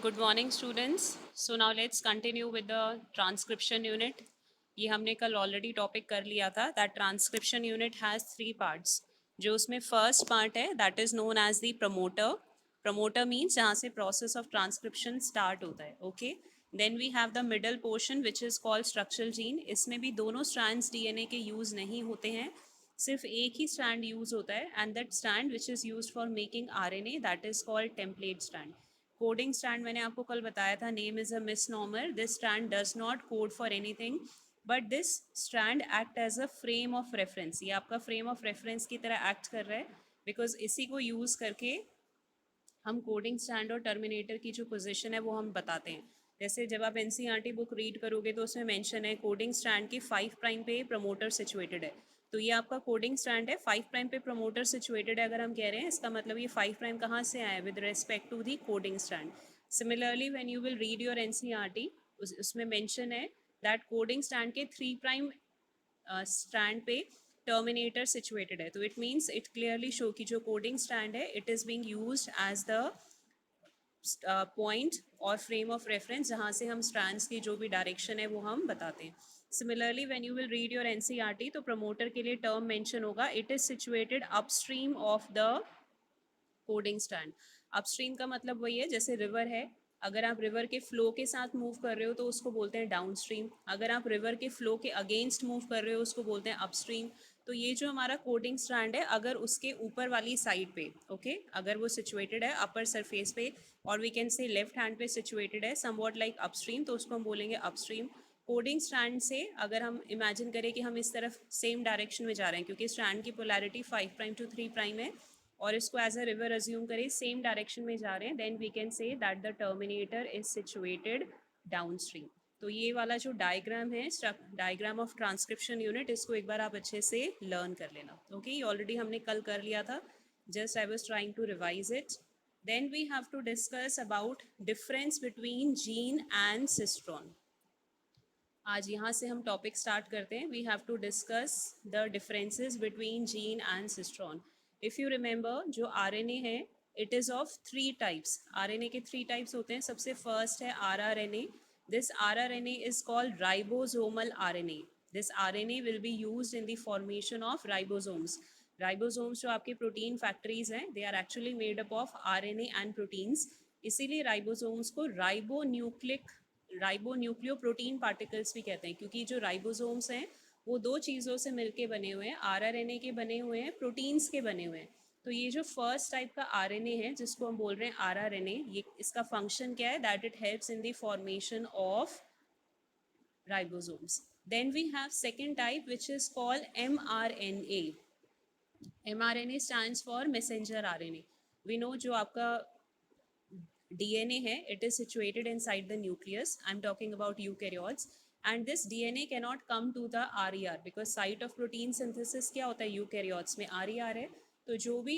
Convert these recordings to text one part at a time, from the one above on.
Good morning students. So now let's continue with the transcription unit. ये हमने कल already topic कर लिया था that transcription unit has 3 parts. जो उसमें फर्स्ट पार्ट है that is known as the promoter. Promoter means जहाँ से प्रोसेस ऑफ ट्रांसक्रिप्शन स्टार्ट होता है. Okay. Then we have the middle portion which is called structural gene. इसमें भी दोनों स्ट्रैंड्स डीएनए के यूज़ नहीं होते हैं, सिर्फ एक ही स्ट्रैंड यूज़ होता है and that strand which is use for making RNA that is called template strand. Coding stand मैंने आपको कल बताया था, name is a misnomer. This stand does not code for anything but this stand act as a frame of reference. ये आपका frame of reference की तरह act कर रहा है बिकॉज इसी को यूज़ करके हम कोडिंग स्टैंड और टर्मिनेटर की जो पोजीशन है वो हम बताते हैं. जैसे जब आप एनसीईआरटी बुक रीड करोगे तो उसमें मेंशन है कोडिंग स्टैंड की 5' पे प्रमोटर सिचुएटेड है. तो ये आपका कोडिंग स्टैंड है, 5' पे प्रमोटर सिचुएटेड है. अगर हम कह रहे हैं इसका मतलब ये 5' कहाँ से आया with respect to the coding stand. Similarly when you will read your NCERT उसमें मेंशन है दैट कोडिंग स्टैंड के 3' स्टैंड पे टर्मिनेटर सिचुएटेड है. तो it means it clearly show कि जो कोडिंग स्टैंड है it is being used as the point और फ्रेम ऑफ रेफरेंस जहाँ से हम स्ट्रैंड्स की जो भी डायरेक्शन है वो हम बताते हैं. Similarly when you will read your NCERT तो प्रमोटर के लिए टर्म मेंशन होगा it is situated upstream of the coding stand. Upstream का मतलब वही है जैसे रिवर है, अगर आप रिवर के फ्लो के साथ मूव कर रहे हो तो उसको बोलते हैं डाउनस्ट्रीम. अगर आप रिवर के फ्लो के अगेंस्ट मूव कर रहे हो उसको बोलते हैं अपस्ट्रीम. तो ये जो हमारा कोडिंग स्ट्रैंड है अगर उसके ऊपर वाली साइड पे ओके अगर वो सिचुएटेड है अपर सरफेस पे और we can say left hand पे सिचुएटेड है समवॉट लाइक अपस्ट्रीम तो उसको हम बोलेंगे अपस्ट्रीम. कोडिंग स्ट्रैंड से अगर हम इमेजिन करें कि हम इस तरफ सेम डायरेक्शन में जा रहे हैं क्योंकि स्ट्रैंड की पोलैरिटी 5' to 3' है और इसको एज अ रिवर अज्यूम करें सेम डायरेक्शन में जा रहे हैं then we can say that the terminator is situated downstream. तो ये वाला जो डायग्राम है डायग्राम ऑफ ट्रांसक्रिप्शन यूनिट इसको एक बार आप अच्छे से लर्न कर लेना. ओके ये ऑलरेडी हमने कल कर लिया था, just I was trying to revise it. Then we have to discuss about difference between gene and cistron. आज यहाँ से हम टॉपिक स्टार्ट करते हैं. We have to discuss the differences between gene and cistron. If you remember जो RNA है it is of 3 types. RNA के 3 types होते हैं. सबसे फर्स्ट है rRNA. This rRNA is called ribosomal RNA. This RNA will be used in the formation of ribosomes. Ribosomes जो आपके protein factories हैं they are actually made up of RNA and proteins. इसीलिए ribosomes को ribonucleoprotein particles भी कहते हैं क्योंकि जो राइबोसोम्स हैं वो दो चीज़ों से मिलके बने हुए हैं, आरआरएनए के बने हुए हैं, प्रोटीन्स के बने हुए हैं. तो ये जो फर्स्ट टाइप का आरएनए है जिसको हम बोल रहे हैं आरआरएनए, ये इसका फंक्शन क्या है that it helps in the formation of ribosomes. Then we have second type which is called mRNA. mRNA stands for messenger RNA. We know जो आपका DNA है it is situated inside the nucleus. I'm talking about eukaryotes. And this DNA cannot come to the RER because site of protein synthesis क्या होता है eukaryotes में RER है. तो जो भी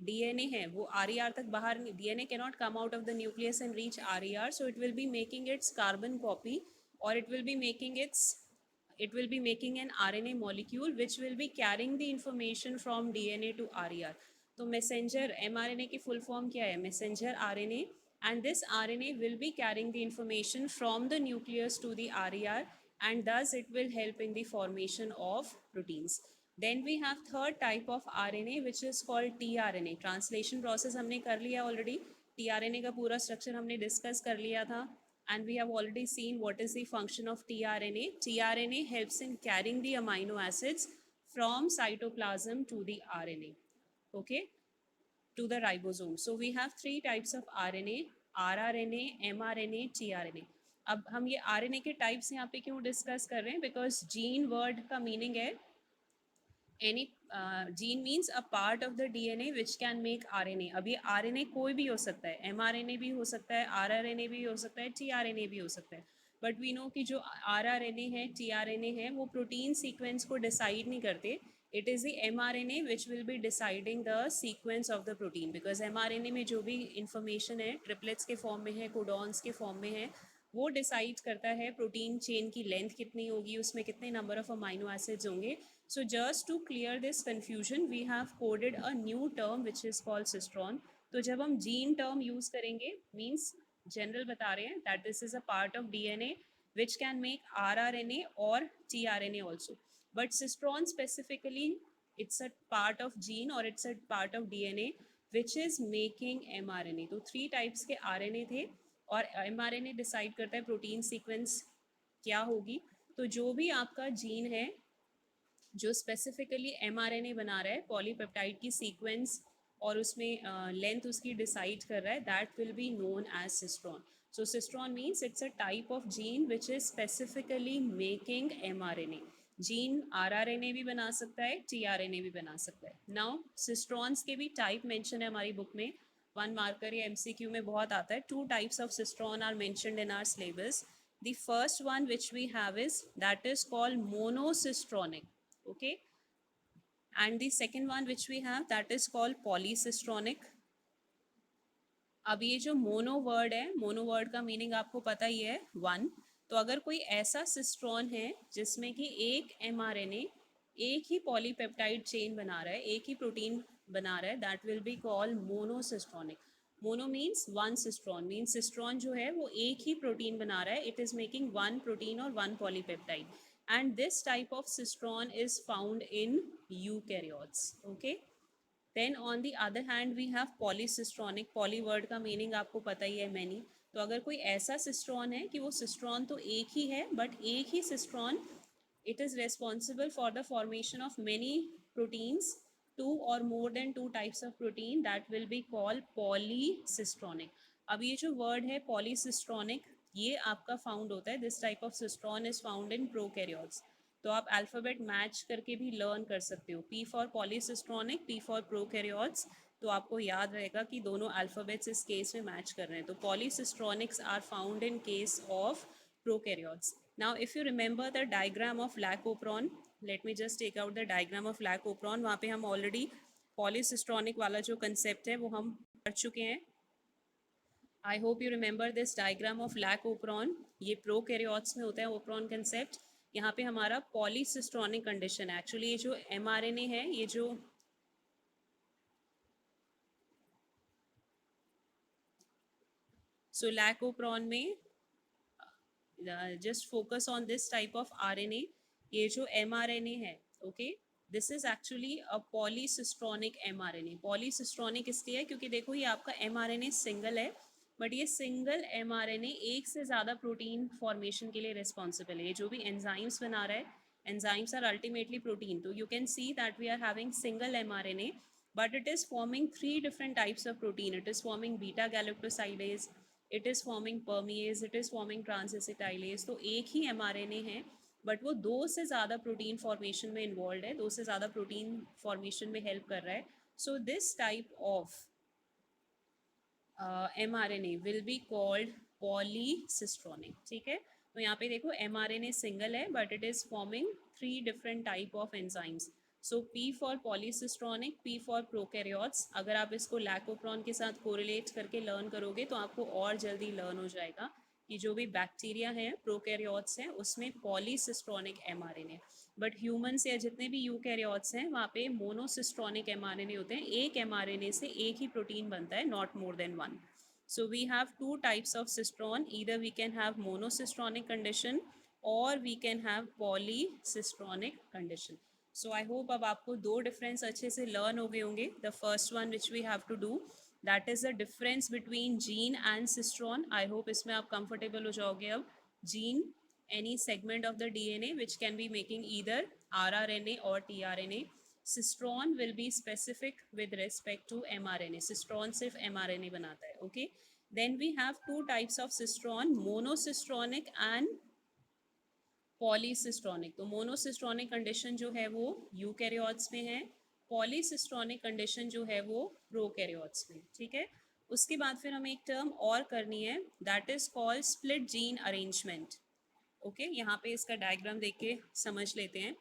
DNA है वो RER तक बाहर DNA cannot come out of the nucleus and reach RER, so it will be making its carbon copy or it will be making an RNA molecule which will be carrying the information from DNA to RER. तो messenger mRNA की full form क्या है messenger RNA. And this RNA will be carrying the information from the nucleus to the RER and thus it will help in the formation of proteins. Then we have third type of RNA which is called tRNA. Translation process हमने कर लिया already. tRNA का पूरा structure हमने discuss कर लिया था and we have already seen what is the function of tRNA. tRNA helps in carrying the amino acids from cytoplasm to the RNA. Okay, to the ribosome. So we have 3 types of RNA, rRNA, mRNA, tRNA. अब हम ये RNA के types यहाँ पे क्यों discuss कर रहे हैं बिकॉज जीन वर्ड का मीनिंग है any gene means a part of the DNA which can make RNA. अब ये आरएनए कोई भी हो सकता है, एमआरएनए भी हो सकता है, आरआरएनए भी हो सकता है, टीआरएनए भी हो सकता है. बट वी नो कि जो आरआरएनए है टीआरएनए है वो प्रोटीन सीक्वेंस को डिसाइड नहीं करते. It is the mRNA which will be deciding the sequence of the protein because mRNA में जो भी इंफॉर्मेशन है ट्रिपलेट्स के फॉर्म में है, कोडॉन्स के फॉर्म में है, वो डिसाइड करता है प्रोटीन चेन की लेंथ कितनी होगी, उसमें कितने नंबर ऑफ अमाइनो एसिड्स होंगे. So just to clear this confusion, we have coded a new term which is called cistron. तो जब हम जीन टर्म यूज़ करेंगे मीन्स जनरल बता रहे हैं that this is a part of DNA which can make rRNA or tRNA also. But cistron specifically, it's a part of gene or it's a part of DNA which is making mRNA. तो 3 types के RNA थे और mRNA decide करता है protein sequence क्या होगी. तो जो भी आपका जीन है जो स्पेसिफिकली mRNA बना रहा है पॉलीपेप्टाइड की सीक्वेंस और उसमें लेंथ उसकी डिसाइड कर रहा है, that will be known as cistron. So cistron means it's a type of gene which is specifically making mRNA. Gene rRNA भी बना सकता है, tRNA भी बना सकता है. नाउ सिस्ट्रॉन्स के भी टाइप मेंशन है हमारी बुक में, 1 मार्कर या MCQ में बहुत आता है. 2 types of cistron are mentioned in our syllabus. The first one which we have is that is called monocistronic. Okay, and the second one which we have that is called polycistronic. अब ये जो mono word है, mono word का meaning आपको पता ही है, one. तो अगर कोई ऐसा सिस्ट्रॉन है जिसमें कि एक mRNA एक ही पॉलीपेप्टाइड चेन बना रहा है, एक ही प्रोटीन बना रहा है, that will be called monocistronic. Mono means one cistron, means cistron जो है वो एक ही प्रोटीन बना रहा है, it is making one protein और one polypeptide. And this type of cistron is found in eukaryotes. Okay. Then on the other hand we have polycistronic. Poly word का मीनिंग आपको पता ही है, मैनी. तो अगर कोई ऐसा सिस्ट्रॉन है कि वो सिस्ट्रॉन तो एक ही है बट एक ही cistron it is responsible for the formation of many proteins, two or more than two types of protein, that will be called polycistronic. अब ये जो word है polycistronic, ये आपका फाउंड होता है, this type of cistron is found in prokaryotes. तो आप अल्फ़ाबेट मैच करके भी लर्न कर सकते हो, P for polycistronic, P for prokaryotes. तो आपको याद रहेगा कि दोनों अल्फ़ाबेट्स इस केस में मैच कर रहे हैं. तो polycistronics are found in case of prokaryotes. Now, if you remember the diagram of Lac-Operon, let me just take out the diagram of Lac-Operon. वहाँ पे हम already polycistronic वाला जो concept है वो हम पढ़ चुके हैं. I hope you remember this diagram of Lac-Operon. ये prokaryotes में होता है operon concept. यहाँ पे हमारा polycistronic condition है. Actually ये जो mRNA है, ये जो so Lac-Operon में just focus on this type of RNA. ये जो mRNA है, okay, this is actually a polycistronic mRNA. polycistronic इसलिए है क्योंकि देखो ये आपका mRNA सिंगल है, बट ये सिंगल mRNA एक से ज़्यादा प्रोटीन फॉर्मेशन के लिए रिस्पॉन्सिबल है. ये जो भी एंजाइम्स बना रहा है, एंजाइम्स आर अल्टीमेटली प्रोटीन. तो you can see that we are having single mRNA but it is forming 3 different types of protein. It is forming beta galactosidase, it is forming परमिएज, it is forming transacetylase. तो एक ही mRNA है but वो दो से ज़्यादा protein formation में involve है, दो से ज़्यादा प्रोटीन फॉर्मेशन में हेल्प कर रहा है. So this type of mRNA will be called polycistronic. ठीक है. तो यहाँ पे देखो mRNA सिंगल है but it is forming 3 different type of enzymes. So P for polycistronic, P for prokaryotes. अगर आप इसको लैकोप्रॉन के साथ कोरिलेट करके लर्न करोगे तो आपको और जल्दी लर्न हो जाएगा कि जो भी बैक्टीरिया हैं प्रोकैरियोट्स हैं उसमें पॉलीसिस्ट्रॉनिक mRNA. बट ह्यूमन्स या जितने भी यूकैरियोट्स हैं वहाँ पे मोनोसिस्ट्रॉनिक mRNA होते हैं. एक mRNA से एक ही प्रोटीन बनता है, not more than one. So we have two types of cistron. Either we can have monocistronic condition or we can have polycistronic condition. So I hope अब आपको दो difference अच्छे से learn हो गए होंगे. The first one which we have to do, that is the difference between gene and cistron. I hope इसमें आप comfortable हो जाओगे अब. Gene, any segment of the DNA which can be making either rRNA or tRNA. Cistron will be specific with respect to mRNA. Cistron सिर्फ mRNA बनाता है. Okay. Then we have two types of cistron, monocistronic and polycistronic. तो monocistronic condition जो है वो eukaryotes में है, polycistronic condition जो है वो प्रोकैरियोट्स में. ठीक है. उसके बाद फिर हमें एक टर्म और करनी है, that is called split gene arrangement. Okay. यहाँ पे इसका डायग्राम देख के समझ लेते हैं.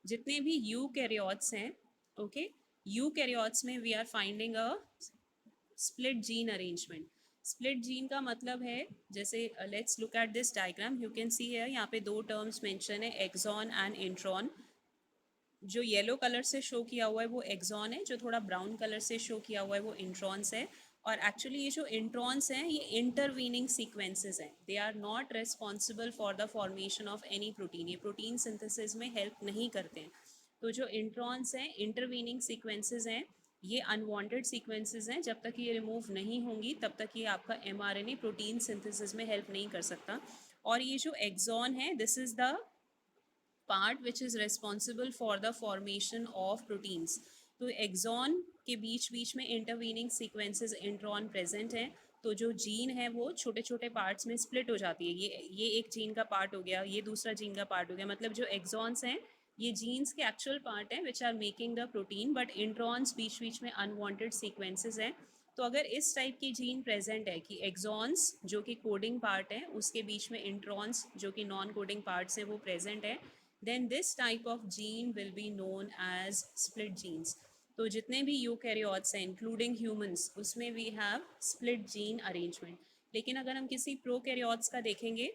जितने भी यूकैरियोट्स हैं, ओके, यूकैरियोट्स में we are finding a split gene arrangement. Split gene का मतलब है, जैसे let's look at this diagram. You can see है यहाँ पे दो टर्म्स मेंशन है, एक्सॉन एंड इंट्रॉन. जो येलो कलर से शो किया हुआ है वो एक्सॉन है, जो थोड़ा ब्राउन कलर से शो किया हुआ है वो इंट्रॉन्स है. और एक्चुअली ये जो इंट्रॉन्स हैं ये इंटरवीनिंग सीक्वेंसेस हैं, they are not responsible for the formation of any protein, ये प्रोटीन सिंथेसिस में हेल्प नहीं करते हैं। तो जो इंट्रॉन्स हैं इंटरवीनिंग सीक्वेंसेस हैं, ये अनवांटेड सीक्वेंसेस हैं, जब तक ये रिमूव नहीं होंगी तब तक ये आपका एमआरएनए प्रोटीन सिंथेसिस में हेल्प नहीं कर सकता। और ये जो एक्सॉन है this is the part which is responsible for the formation of proteins. तो एक्सॉन के बीच बीच में इंटरवीनिंग सीक्वेंसेस इंट्रॉन प्रेजेंट हैं, तो जो जीन है वो छोटे छोटे पार्ट्स में स्प्लिट हो जाती है। ये एक जीन का पार्ट हो गया, ये दूसरा जीन का पार्ट हो गया, मतलब जो एक्सॉन्स हैं ये जीन्स के एक्चुअल पार्ट हैं which are making the protein, but introns बीच बीच में अनवांटेड सीक्वेंसेस हैं। तो अगर इस टाइप की जीन प्रेजेंट है कि एक्सॉन्स जो कि कोडिंग पार्ट है उसके बीच में इंट्रॉन्स जो कि नॉन कोडिंग पार्ट्स हैं वो प्रेजेंट है, then this type of gene will be known as split genes. तो जितने भी यूकैरियोट्स हैं इंक्लूडिंग ह्यूमंस उसमें we have split gene arrangement. लेकिन अगर हम किसी प्रोकैरियोट्स का देखेंगे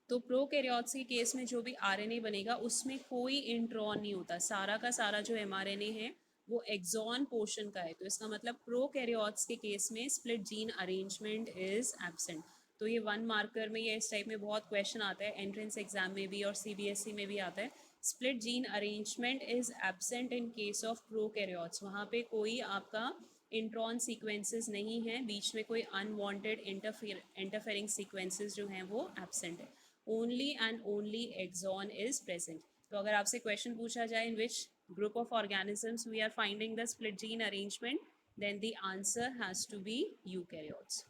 तो प्रोकैरियोट्स के केस में जो भी आरएनए बनेगा उसमें कोई इंट्रॉन नहीं होता, सारा का सारा जो एमआरएनए है वो एक्सॉन पोर्शन का है। तो इसका मतलब प्रोकैरियोट्स के केस में split gene arrangement is absent. तो ये वन मार्कर में या इस टाइप में बहुत क्वेश्चन आता है, एंट्रेंस एग्जाम में भी और सीबीएसई में भी आता है। Split gene arrangement is absent in case of prokaryotes, वहाँ पे कोई आपका इंट्रॉन सीक्वेंसेस नहीं है, बीच में कोई अनवांटेड इंटरफेरिंग सीक्वेंसेस जो हैं वो एब्सेंट है, only and only exon is present. तो अगर आपसे क्वेश्चन पूछा जाए in which group of organisms we are finding the split gene arrangement, then the answer has to be eukaryotes.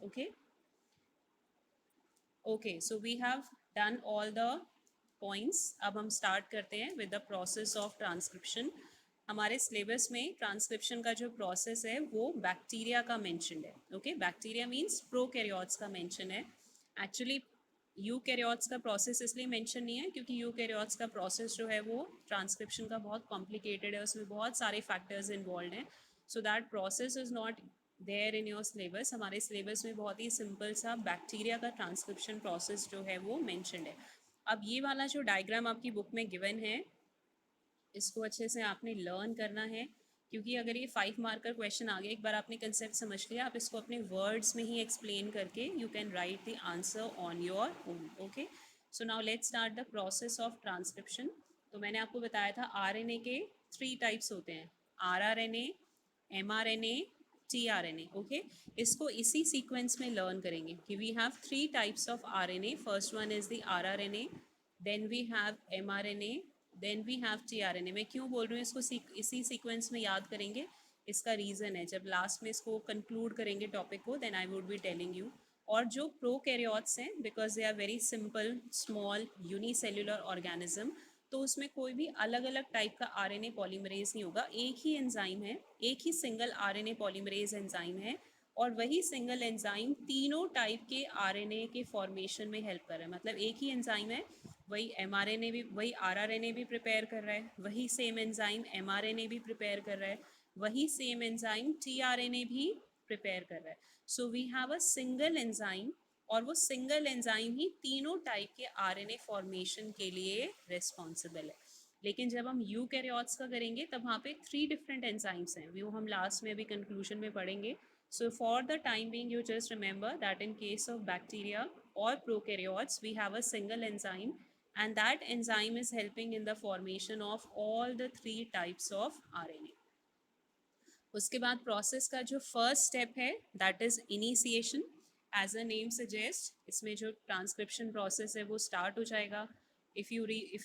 Okay, so we have done all the points. अब हम start करते हैं with the process of transcription. हमारे syllabus में transcription का जो process है वो बैक्टीरिया का मेंशनड है। ओके, बैक्टीरिया मीन्स प्रोकैरियोट्स का मेंशन है। एक्चुअली यूकैरियोट्स का प्रोसेस इसलिए मेंशन नहीं है क्योंकि यूकैरियोट्स का प्रोसेस जो है वो ट्रांसक्रिप्शन का बहुत कॉम्प्लिकेटेड है, उसमें बहुत सारे फैक्टर्स इन्वॉल्व हैं, so that process is not there in your syllabus. हमारे सिलेबस में बहुत ही सिंपल सा बैक्टीरिया का ट्रांसक्रिप्शन प्रोसेस जो है वो मेंशनड है। अब ये वाला जो डायग्राम आपकी बुक में गिवन है इसको अच्छे से आपने लर्न करना है, क्योंकि अगर ये 5 मार्कर क्वेश्चन आ गया, एक बार आपने कंसेप्ट समझ लिया, आप इसको अपने वर्ड्स में ही एक्सप्लेन करके you can write the answer on your own. Okay, so now let's start the process of transcription. तो मैंने आपको बताया था आरएनए के 3 टाइप्स होते हैं, आरआरएनए, एमआरएनए, टीआरएनए। ओके, इसको इसी सीक्वेंस में लर्न करेंगे कि we have 3 types of RNA. First one is the rRNA, then we have mRNA, then we have tRNA. मैं क्यों बोल रही हूँ इसको इसी सीक्वेंस में याद करेंगे, इसका रीज़न है जब लास्ट में इसको कंक्लूड करेंगे टॉपिक को, then I would be telling you. और जो प्रोकैरियोट्स हैं because they are very simple small unicellular organism, तो उसमें कोई भी अलग अलग टाइप का आरएनए पॉलीमरेज नहीं होगा, एक ही एंजाइम है, एक ही सिंगल आरएनए पॉलीमरेज एंजाइम है, और वही सिंगल एंजाइम तीनों टाइप के आरएनए के फॉर्मेशन में हेल्प कर रहा है। मतलब एक ही एंजाइम है, वही एमआरएनए भी, वही आरआरएनए भी प्रिपेयर कर रहा है, वही सेम एंजाइम एमआरएनए भी प्रिपेयर कर रहा है, वही सेम एंजाइम टीआरएनए भी प्रिपेयर कर रहा है। So we have a single enzyme, और वो सिंगल एंजाइम ही तीनों टाइप के आरएनए फॉर्मेशन के लिए रिस्पॉन्सिबल है। लेकिन जब हम यूकैरियोट्स का करेंगे तब वहाँ पे 3 डिफरेंट एंजाइम्स हैं, वो हम लास्ट में अभी कंक्लूजन में पढ़ेंगे। So for the time being, you just remember that in case of bacteria or prokaryotes, we have a single enzyme, and that enzyme is helping in the formation of all the 3 types of RNA. उसके बाद process का जो first step है that is initiation. As a name suggest, इसमें जो transcription process है वो start हो जाएगा। If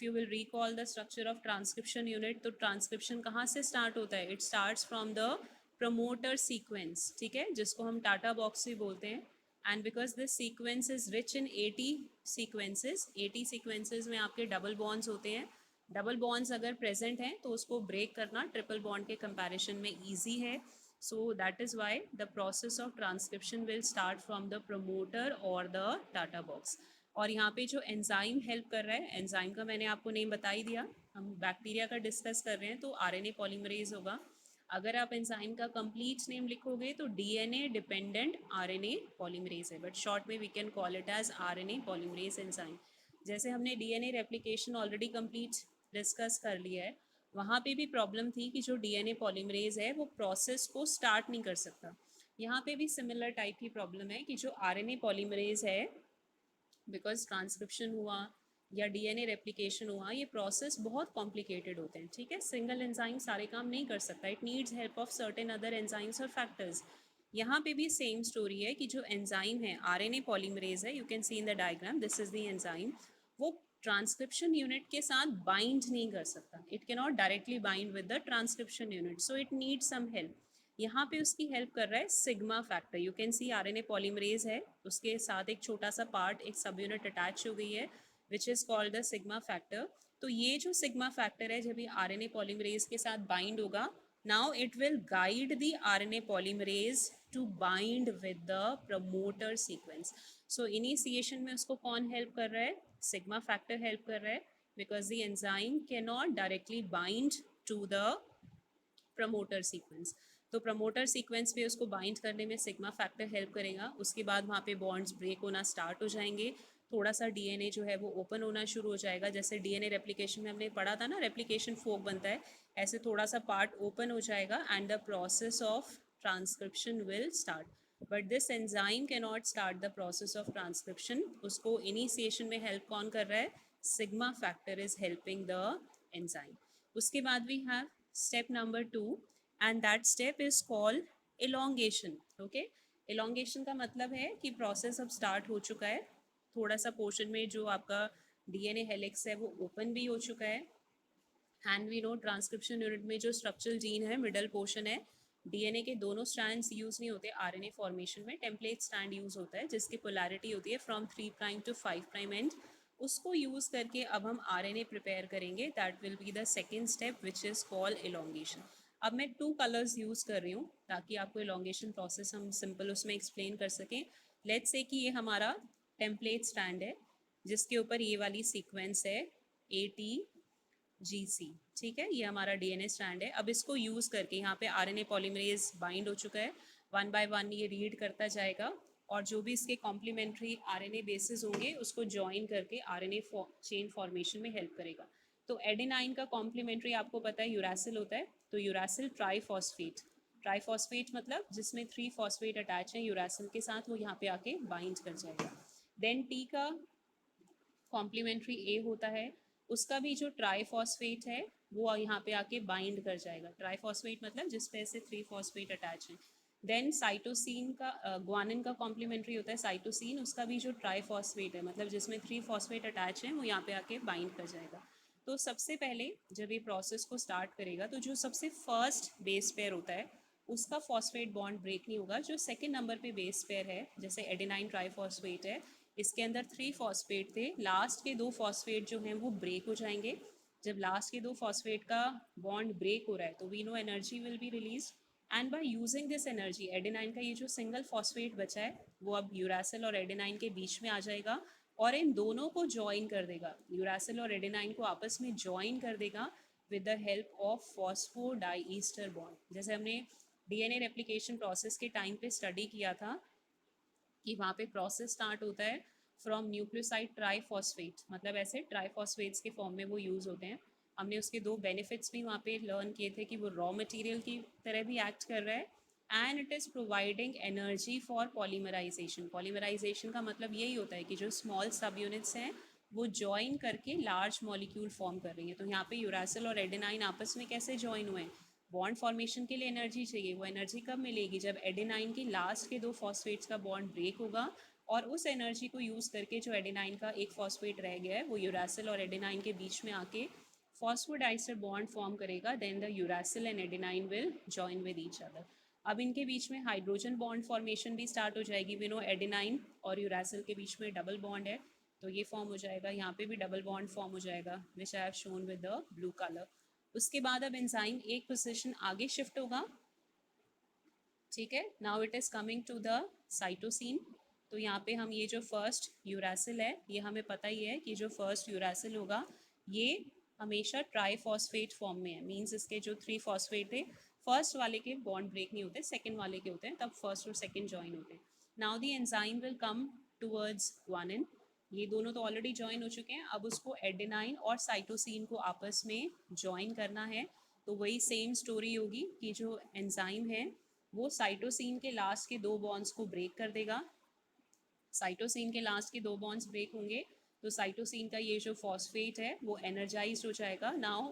you will recall the structure of transcription unit, तो ट्रांसक्रिप्शन कहाँ से स्टार्ट होता है? It starts from the promoter sequence, ठीक है, जिसको हम टाटा बॉक्स भी बोलते हैं। And because this sequence is rich in 80 sequences, 80 sequences में आपके डबल बॉन्ड्स होते हैं। डबल बॉन्ड्स अगर प्रेजेंट हैं तो उसको ब्रेक करना ट्रिपल बॉन्ड के कंपैरिजन में ईजी है। So that is why the process of transcription will start from the promoter और द टाटा बॉक्स। और यहाँ पे जो एंजाइम हेल्प कर रहा है, एंजाइम का मैंने आपको नेम बता ही दिया। हम बैक्टीरिया का डिस्कस कर रहे हैं तो आरएनए पॉलीमरेज होगा। अगर आप एंजाइम का कंप्लीट नेम लिखोगे तो डीएनए डिपेंडेंट आरएनए पॉलीमरेज है, बट शॉर्ट में we can call it as RNA polymerase enzyme. जैसे हमने DNA replication already complete discuss कर लिया है, वहाँ पे भी प्रॉब्लम थी कि जो डीएनए पॉलीमरेज है वो प्रोसेस को स्टार्ट नहीं कर सकता। यहाँ पे भी सिमिलर टाइप की प्रॉब्लम है कि जो आरएनए पॉलीमरेज है, बिकॉज ट्रांसक्रिप्शन हुआ या डीएनए रेप्लिकेशन हुआ, ये प्रोसेस बहुत कॉम्प्लिकेटेड होते हैं, ठीक है। सिंगल एंजाइम सारे काम नहीं कर सकता, it needs help of certain other enzymes और फैक्टर्स। यहाँ पे भी सेम स्टोरी है कि जो एंजाइम है आरएनए पॉलीमरेज है, you can see in the diagram, this is the enzyme, वो ट्रांसक्रिप्शन यूनिट के साथ बाइंड नहीं कर सकता, it can not directly bind with the transcription unit, so it needs some help. यहाँ पे उसकी हेल्प कर रहा है sigma factor, you can see RNA polymerase है, उसके साथ एक छोटा सा पार्ट, एक सब यूनिट अटैच हो गई है, which is called the sigma factor. तो ये जो सिग्मा फैक्टर है, जब ये आरएनए पॉलीमरेज के साथ बाइंड होगा, now it will guide the RNA polymerase to bind with the promoter sequence. So initiation में उसको कौन help कर रहा है? Sigma factor help कर रहा है, because the enzyme cannot directly bind to the promoter sequence. तो प्रमोटर सीक्वेंस पे उसको बाइंड करने में सिग्मा फैक्टर हेल्प करेगा, उसके बाद वहाँ पे बॉन्ड्स ब्रेक होना स्टार्ट हो जाएंगे, थोड़ा सा डीएनए जो है वो ओपन होना शुरू हो जाएगा, जैसे डीएनए रेप्लिकेशन में हमने पढ़ा था ना, रेप्लिकेशन फोक बनता है, ऐसे थोड़ा सा पार्ट ओपन हो जाएगा and the process of transcription will start. But this enzyme can not start the process of transcription, उसको इनिशिएशन में हेल्प कौन कर रहा है? Sigma factor is helping the enzyme. उसके बाद we have step number 2 and that step is called elongation. okay, elongation का मतलब है कि प्रोसेस अब स्टार्ट हो चुका है, थोड़ा सा पोर्शन में जो आपका डीएनए हेलिक्स है वो ओपन भी हो चुका है, and we know transcription unit में जो स्ट्रक्चरल जीन है, मिडल पोर्शन है, डीएनए के दोनों स्ट्रैंड्स यूज नहीं होते, आरएनए फॉर्मेशन में टेम्पलेट स्ट्रैंड यूज होता है जिसकी पोलैरिटी होती है from 3 prime to 5 prime end, उसको यूज करके अब हम आरएनए प्रिपेयर करेंगे, that will be the second step which is called elongation. अब मैं 2 कलर्स यूज कर रही हूँ ताकि आपको एलोंगेशन प्रोसेस हम सिंपल उसमें एक्सप्लेन कर सकें। लेट्स से कि ये हमारा टेम्पलेट स्ट्रैंड है जिसके ऊपर ये वाली सीक्वेंस है ATGC, ठीक है, ये हमारा डीएनए स्ट्रैंड है। अब इसको यूज करके यहाँ पे आरएनए पॉलीमरेज बाइंड हो चुका है, वन बाय वन ये रीड करता जाएगा और जो भी इसके कॉम्प्लीमेंट्री आरएनए बेसिस होंगे उसको ज्वाइन करके आरएनए चेन फॉर्मेशन में हेल्प करेगा। तो एडेनाइन का कॉम्प्लीमेंट्री आपको पता है यूरासिल होता है, तो यूरासिल ट्राईफॉस्फेट, ट्राईफॉस्फेट मतलब जिसमें 3 फॉस्फेट अटैच है यूरासिल के साथ, वो यहाँ पे आके बाइंड कर जाएगा। देन टी का कॉम्प्लीमेंट्री ए होता है, उसका भी जो ट्राईफॉस्फेट है वो यहाँ पे आके बाइंड कर जाएगा, ट्राईफॉस्फेट मतलब जिस पे से 3 फॉस्फेट अटैच है। देन साइटोसिन का ग्वानिन का कॉम्प्लीमेंट्री होता है साइटोसिन, उसका भी जो ट्राईफॉस्फेट है मतलब जिसमें 3 फॉस्फेट अटैच है वो यहाँ पे आके बाइंड कर जाएगा। तो सबसे पहले जब ये प्रोसेस को स्टार्ट करेगा तो जो सबसे फर्स्ट बेस पेयर होता है उसका फॉस्फेट बॉन्ड ब्रेक नहीं होगा, जो सेकेंड नंबर पे बेस पेयर है जैसे एडेनाइन ट्राईफॉस्फेट है, इसके अंदर 3 फॉस्फेट थे, लास्ट के 2 फॉस्फेट जो हैं वो ब्रेक हो जाएंगे। जब लास्ट के 2 फॉस्फेट का बॉन्ड ब्रेक हो रहा है तो we know energy will be release, and by using this energy adenine का ये जो सिंगल फॉस्फेट बचा है वो अब यूरासिल और एडेनाइन के बीच में आ जाएगा और इन दोनों को ज्वाइन कर देगा, यूरासिल और एडेनाइन को आपस में ज्वाइन कर देगा with the help of फॉस्फोडाईस्टर bond. जैसे हमने डीएनए रेप्लिकेशन प्रोसेस के टाइम पे स्टडी किया था कि वहाँ पे प्रोसेस स्टार्ट होता है फ्रॉम न्यूक्लियोसाइड ट्राईफॉस्फेट, मतलब ऐसे ट्राईफॉस्फेट्स के फॉर्म में वो यूज़ होते हैं। हमने उसके 2 बेनिफिट्स भी वहाँ पे लर्न किए थे कि वो रॉ मटेरियल की तरह भी एक्ट कर रहा है and it is providing energy for polymerization. Polymerization का मतलब यही होता है कि जो स्मॉल सब यूनिट्स हैं वो ज्वाइन करके लार्ज मॉलिक्यूल फॉर्म कर रही है। तो यहाँ पे यूरासिल और एडेनाइन आपस में कैसे ज्वाइन हुए हैं? बॉन्ड फॉर्मेशन के लिए एनर्जी चाहिए, वो एनर्जी कब मिलेगी? जब एडेनाइन की लास्ट के 2 फॉस्फेट्स का बॉन्ड ब्रेक होगा और उस एनर्जी को यूज़ करके जो एडेनाइन का एक फॉस्फेट रह गया है वो यूरासिल और एडेनाइन के बीच में आके फॉस्फोडाइस्टर बॉन्ड फॉर्म करेगा, then the uracil and adenine will join with each other. अब इनके बीच में हाइड्रोजन बॉन्ड फॉर्मेशन भी स्टार्ट हो जाएगी, वी नो एडेनाइन और यूरासिल के बीच में डबल बॉन्ड है तो ये फॉर्म हो जाएगा, यहाँ पे भी डबल बॉन्ड फॉर्म हो जाएगा which I have shown with the blue colour. उसके बाद अब एंजाइम एक पोजीशन आगे शिफ्ट होगा, ठीक है, now it is coming to the cytosine. तो यहाँ पे हम ये जो फर्स्ट यूरासिल है ये हमें पता ही है कि जो फर्स्ट यूरासिल होगा ये हमेशा ट्राईफॉस्फेट फॉर्म में है, मींस इसके जो 3 फॉस्फेट थे फर्स्ट वाले के बॉन्ड ब्रेक नहीं होते, सेकेंड वाले के होते हैं, तब फर्स्ट और सेकेंड ज्वाइन होते हैं। Now the enzyme will come towards guanine, ये दोनों तो ऑलरेडी ज्वाइन हो चुके हैं, अब उसको एडेनाइन और साइटोसिन को आपस में ज्वाइन करना है। तो वही सेम स्टोरी होगी कि जो एंजाइम है वो साइटोसिन के लास्ट के 2 बॉन्ड्स को ब्रेक कर देगा। साइटोसिन के लास्ट के 2 बॉन्ड्स ब्रेक होंगे तो साइटोसिन का ये जो फॉस्फेट है वो एनर्जाइज हो जाएगा। Now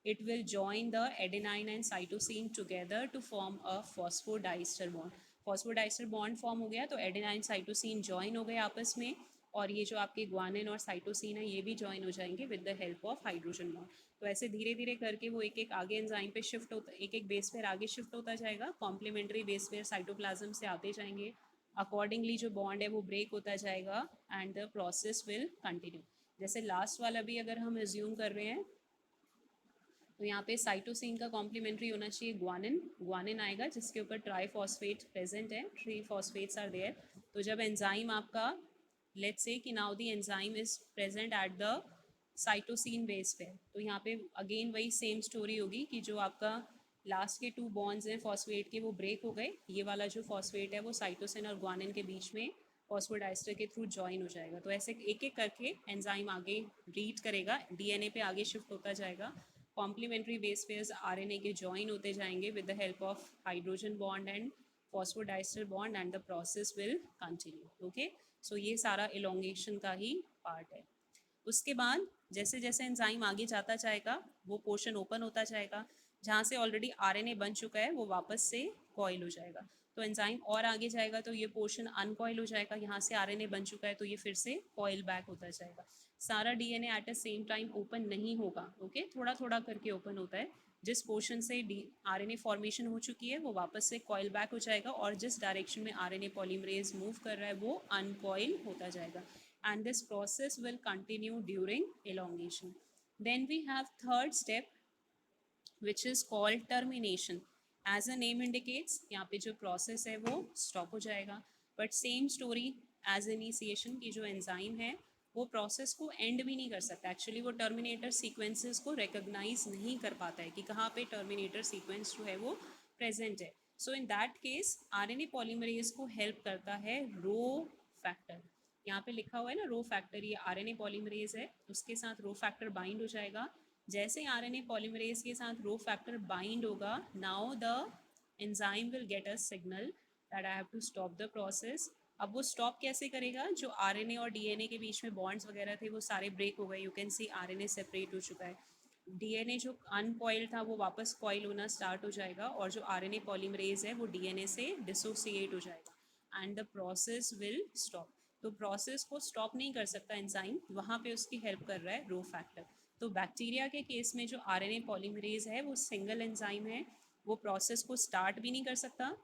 it will join the adenine and cytosine together to form a phosphodiester bond. Phosphodiester bond form हो गया तो एडेनाइन साइटोसिन जॉइन हो गए आपस में, और ये जो आपके ग्वानिन और साइटोसिन है ये भी जॉइन हो जाएंगे with the help of hydrogen bond. तो ऐसे धीरे धीरे करके वो एक एक आगे एंजाइम पे शिफ्ट होता, एक एक बेस पेयर आगे शिफ्ट होता जाएगा। कॉम्प्लीमेंट्री बेस पेयर साइटोप्लाज्म से आते जाएंगे, अकॉर्डिंगली जो बॉन्ड है वो ब्रेक होता जाएगा and the process will continue. जैसे लास्ट वाला भी अगर हम रिज्यूम कर रहे हैं तो यहाँ पे साइटोसिन का कॉम्प्लीमेंट्री होना चाहिए ग्वानिन, ग्वानिन आएगा जिसके ऊपर ट्राईफॉस्फेट प्रेजेंट है, 3 फॉस्फेट्स आर देयर। तो जब एंजाइम आपका, लेट्स से कि now the enzyme is present at the cytosine base पे, तो यहाँ पे अगेन वही सेम स्टोरी होगी कि जो आपका लास्ट के 2 बॉन्ड्स हैं फॉस्फेट के वो ब्रेक हो गए, ये वाला जो फॉस्फेट है वो साइटोसिन और ग्वानिन के बीच में फॉस्फोडाइस्टर के थ्रू ज्वाइन हो जाएगा। तो ऐसे एक एक करके एंजाइम आगे रीड करेगा, डीएनए पे आगे शिफ्ट होता जाएगा, कॉम्प्लीमेंट्री बेस पेयर्स आरएनए के ज्वाइन होते जाएंगे with the help of hydrogen bond and phosphodiester bond and the process will continue. Okay, so ये सारा इलोंगेशन का ही पार्ट है। उसके बाद जैसे जैसे एंजाइम आगे जाता जाएगा वो पोर्शन ओपन होता जाएगा, जहाँ से ऑलरेडी आरएनए बन चुका है वो वापस से कॉइल हो जाएगा। तो एंजाइम और आगे जाएगा तो ये पोर्शन अनकॉइल हो जाएगा, यहाँ से आरएनए बन चुका है तो ये फिर से कॉइल बैक होता जाएगा। सारा DNA at a same time open नहीं होगा, ओके, थोड़ा थोड़ा करके ओपन होता है। जिस पोर्शन से आरएनए फॉर्मेशन हो चुकी है वो वापस से कॉइल बैक हो जाएगा, और जिस डायरेक्शन में आरएनए पॉलीमरेज मूव कर रहा है वो अनकॉइल होता जाएगा, and this process will continue during elongation. Then we have third step which is called termination. As the name indicates, यहाँ पे जो process है वो stop हो जाएगा, but same story as initiation की जो enzyme है वो प्रोसेस को एंड भी नहीं कर सकता। एक्चुअली वो टर्मिनेटर सीक्वेंसेस को रिकॉग्नाइज नहीं कर पाता है कि कहाँ पे टर्मिनेटर सीक्वेंस जो है वो प्रेजेंट है। So in that case RNA polymerase को हेल्प करता है रो फैक्टर। यहाँ पे लिखा हुआ है ना रो फैक्टर, ये आरएनए पॉलीमरेज है, उसके साथ रो फैक्टर बाइंड हो जाएगा। जैसे आरएनए पॉलीमरेज के साथ रो फैक्टर बाइंड होगा, now the enzyme will get a signal that I have to stop the process. अब वो स्टॉप कैसे करेगा, जो आरएनए और डीएनए के बीच में बॉन्ड्स वगैरह थे वो सारे ब्रेक हो गए, you can see RNA separate हो चुका है, डीएनए जो अनकॉइल था वो वापस कॉइल होना स्टार्ट हो जाएगा, और जो आरएनए पॉलीमरेज है वो डीएनए से डिसोसिएट हो जाएगा and the process will stop. तो प्रोसेस को स्टॉप नहीं कर सकता एंजाइम, वहाँ पे उसकी हेल्प कर रहा है रो फैक्टर। तो बैक्टीरिया के केस में जो आरएनए पॉलीमरेज है वो सिंगल एंजाइम है, वो प्रोसेस को स्टार्ट भी नहीं कर सकता।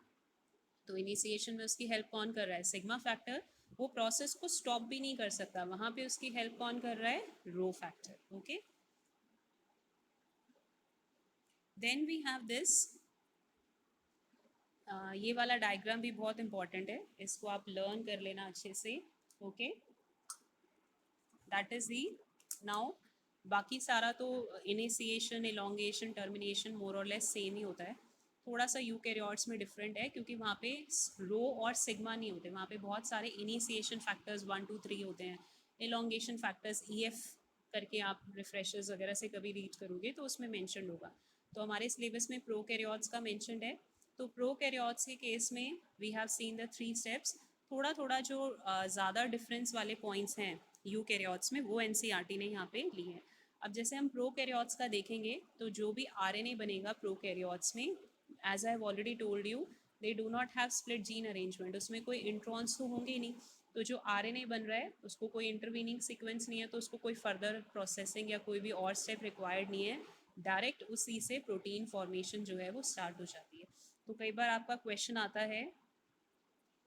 तो इनिशिएशन में उसकी हेल्प कौन कर रहा है, सिग्मा फैक्टर। वो प्रोसेस को स्टॉप भी नहीं कर सकता, वहाँ पे उसकी हेल्प कौन कर रहा है, rho factor. Okay, then we have this, ये वाला डायग्राम भी बहुत इंपॉर्टेंट है, इसको आप लर्न कर लेना अच्छे से। Okay, that is the. Now बाकी सारा तो इनिशिएशन इलोंगेशन टर्मिनेशन मोर और लेस सेम ही होता है, थोड़ा सा यूकैरियोट्स में डिफरेंट है क्योंकि वहाँ पे रो और सिग्मा नहीं होते, वहाँ पे बहुत सारे इनिशिएशन फैक्टर्स 1 2 3 होते हैं, इलोंगेशन फैक्टर्स EF करके आप रिफ्रेशर्स वगैरह से कभी रीड करोगे तो उसमें मैंशन होगा। तो हमारे सिलेबस में प्रोकैरियोट्स का मैंशन है, तो प्रोकैरियोट्स के केस में we have seen the 3 steps. थोड़ा थोड़ा जो ज़्यादा डिफरेंस वाले पॉइंट्स हैं यूकैरियोट्स में वो NCERT ने यहाँ पे लिए हैं। अब जैसे हम प्रोकैरियोट्स का देखेंगे तो जो भी RNA बनेगा प्रोकैरियोट्स में, as I have already told you, they do not have split gene arrangement, उसमें कोई इंट्रॉन्स तो होंगे ही नहीं। तो जो RNA बन रहा है उसको कोई इंटरवीनिंग सीक्वेंस नहीं है, तो उसको कोई फर्दर प्रोसेसिंग या कोई भी और स्टेप रिक्वायर्ड नहीं है, डायरेक्ट उसी से प्रोटीन फॉर्मेशन जो है वो स्टार्ट हो जाती है। तो कई बार आपका क्वेश्चन आता है,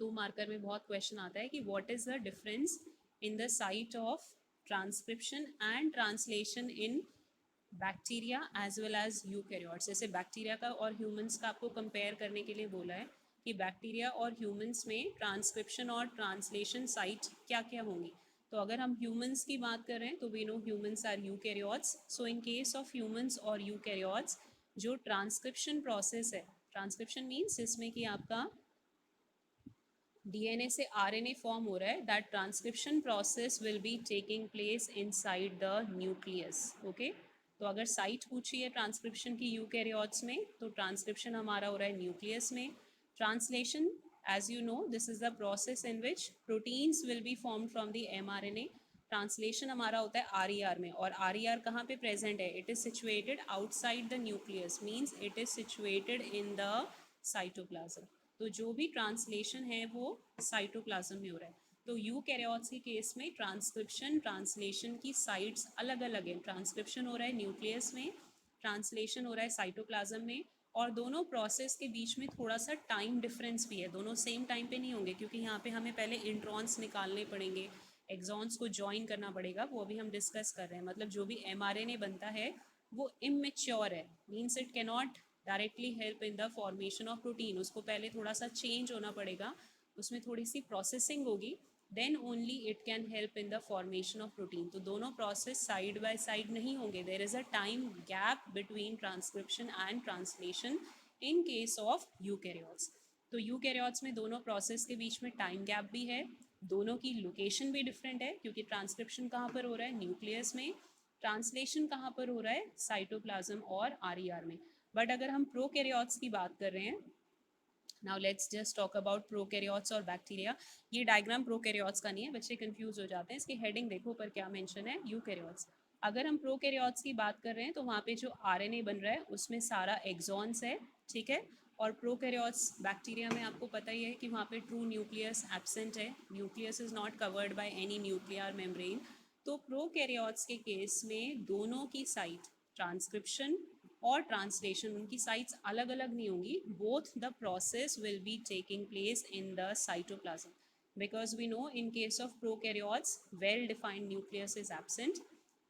2 मार्कर में बहुत क्वेश्चन आता है कि what is the difference in the site of transcription and translation in bacteria as well as eukaryotes. जैसे बैक्टीरिया का और ह्यूमंस का आपको कंपेयर करने के लिए बोला है कि बैक्टीरिया और ह्यूमंस में ट्रांसक्रिप्शन और ट्रांसलेशन साइट क्या क्या होंगी। तो अगर हम ह्यूमंस की बात कर रहे हैं तो we know humans are eukaryotes. So in case of humans और यूकैरियोट्स जो ट्रांसक्रिप्शन प्रोसेस है, ट्रांसक्रिप्शन मीन्स जिसमें कि आपका डीएनए से आरएनए फॉर्म हो रहा है, that transcription process will be taking place inside the nucleus. Okay, तो अगर साइट पूछी है ट्रांसक्रिप्शन की यूकैरियोट्स में तो ट्रांसक्रिप्शन हमारा हो रहा है न्यूक्लियस में, Translation, as you know, this is the process in which proteins will be formed from the mRNA. Translation हमारा होता है RER में, और RER कहाँ पे प्रेजेंट है? It is situated outside the nucleus, means it is situated in the cytoplasm. तो जो भी ट्रांसलेशन है वो साइटोप्लाज्म में हो रहा है. तो यूकैरियोट्स के केस में ट्रांसक्रिप्शन ट्रांसलेशन की साइट्स अलग अलग हैं. ट्रांसक्रिप्शन हो रहा है न्यूक्लियस में, ट्रांसलेशन हो रहा है साइटोप्लाज्म में, और दोनों प्रोसेस के बीच में थोड़ा सा टाइम डिफरेंस भी है. दोनों सेम टाइम पे नहीं होंगे, क्योंकि यहाँ पे हमें पहले इंट्रॉन्स निकालने पड़ेंगे, एक्सॉन्स को ज्वाइन करना पड़ेगा, वो अभी हम डिस्कस कर रहे हैं. मतलब जो भी mRNA बनता है वो इमेच्योर है, means it cannot directly help in the formation of protein. उसको पहले थोड़ा सा चेंज होना पड़ेगा, उसमें थोड़ी सी प्रोसेसिंग होगी, then only it can help in the formation of protein. तो दोनों प्रोसेस साइड बाय साइड नहीं होंगे. There is a time gap between transcription and translation in case of eukaryotes. तो यूकैरियोट्स में दोनों प्रोसेस के बीच में टाइम गैप भी है, दोनों की लोकेशन भी डिफरेंट है, क्योंकि ट्रांसक्रिप्शन कहाँ पर हो रहा है? न्यूक्लियस में. ट्रांसलेशन कहाँ पर हो रहा है? साइटोप्लाज्म और RER में. बट अगर हम प्रोकैरियोट्स की बात कर रहे हैं, now let's just talk about prokaryotes और बैक्टीरिया. ये डायग्राम प्रोकैरियोट्स का नहीं है, बच्चे कंफ्यूज हो जाते हैं. इसकी हेडिंग देखो पर क्या मेंशन है? यूकैरियोट्स. अगर हम प्रोकैरियोट्स की बात कर रहे हैं तो वहाँ पे जो RNA बन रहा है उसमें सारा एक्सॉन्स है, ठीक है. और प्रोकैरियोट्स बैक्टीरिया में आपको पता ही है कि वहाँ पे ट्रू न्यूक्लियस एब्सेंट है, nucleus is not covered by any nuclear membrane. तो प्रोकैरियोट्स के केस में दोनों की साइट, ट्रांसक्रिप्शन और ट्रांसलेशन, उनकी साइट्स अलग अलग नहीं होंगी. Both the process will be taking place in the cytoplasm, because we know in case of prokaryotes well defined nucleus is absent,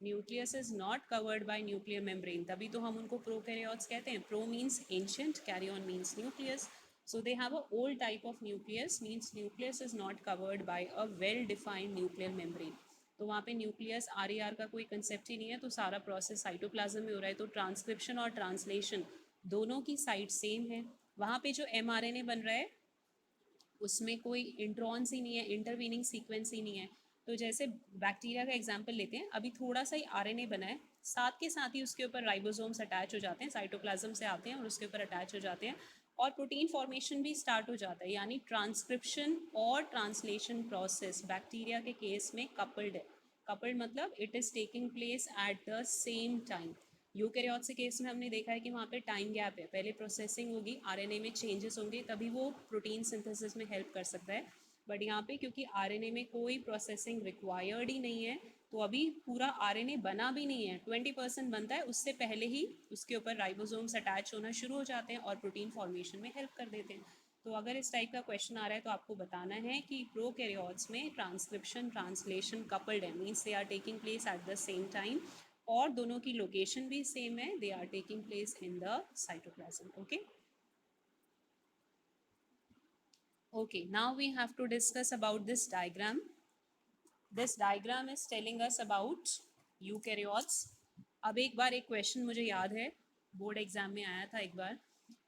nucleus is not covered by nuclear membrane, तभी तो हम उनको prokaryotes कहते हैं. Pro means ancient, karyon means nucleus. So they have a old type of nucleus, means nucleus is not covered by a well defined nuclear membrane. तो वहाँ पे nucleus RER का कोई कंसेप्ट ही नहीं है, तो सारा प्रोसेस साइटोप्लाज्म में हो रहा है. तो ट्रांसक्रिप्शन और ट्रांसलेशन दोनों की साइट सेम है. वहाँ पे जो mRNA बन रहा है उसमें कोई इंट्रॉन्स ही नहीं है, इंटरवीनिंग सीक्वेंस ही नहीं है. तो जैसे बैक्टीरिया का एग्जांपल लेते हैं, अभी थोड़ा सा ही RNA बना है, साथ के साथ ही उसके ऊपर राइबोसोम्स अटैच हो जाते हैं, साइटोप्लाज्म से आते हैं और उसके ऊपर अटैच हो जाते हैं, और प्रोटीन फॉर्मेशन भी स्टार्ट हो जाता है. यानी ट्रांसक्रिप्शन और ट्रांसलेशन प्रोसेस बैक्टीरिया के केस में कपल्ड है. कपल्ड मतलब it is taking place at the same time. Eukaryotes के केस में हमने देखा है कि वहाँ पे टाइम गैप है, पहले प्रोसेसिंग होगी, RNA में चेंजेस होंगे, तभी वो प्रोटीन सिंथेसिस में हेल्प कर सकता है. बट यहाँ पे क्योंकि RNA में कोई प्रोसेसिंग रिक्वायर्ड ही नहीं है, तो अभी पूरा RNA बना भी नहीं है, 20% बनता है, उससे पहले ही उसके ऊपर राइबोसोम्स अटैच होना शुरू हो जाते हैं और प्रोटीन फॉर्मेशन में हेल्प कर देते हैं. तो अगर इस टाइप का क्वेश्चन आ रहा है तो आपको बताना है कि प्रोकैरियोट्स में ट्रांसक्रिप्शन ट्रांसलेशन कपल्ड है, means they are taking place at the same time, और दोनों की लोकेशन भी सेम है, they are taking place in the cytoplasm. Okay, okay, now we have to discuss about this diagram. This diagram is telling us about eukaryotes. अब एक बार एक question मुझे याद है, बोर्ड एग्जाम में आया था एक बार,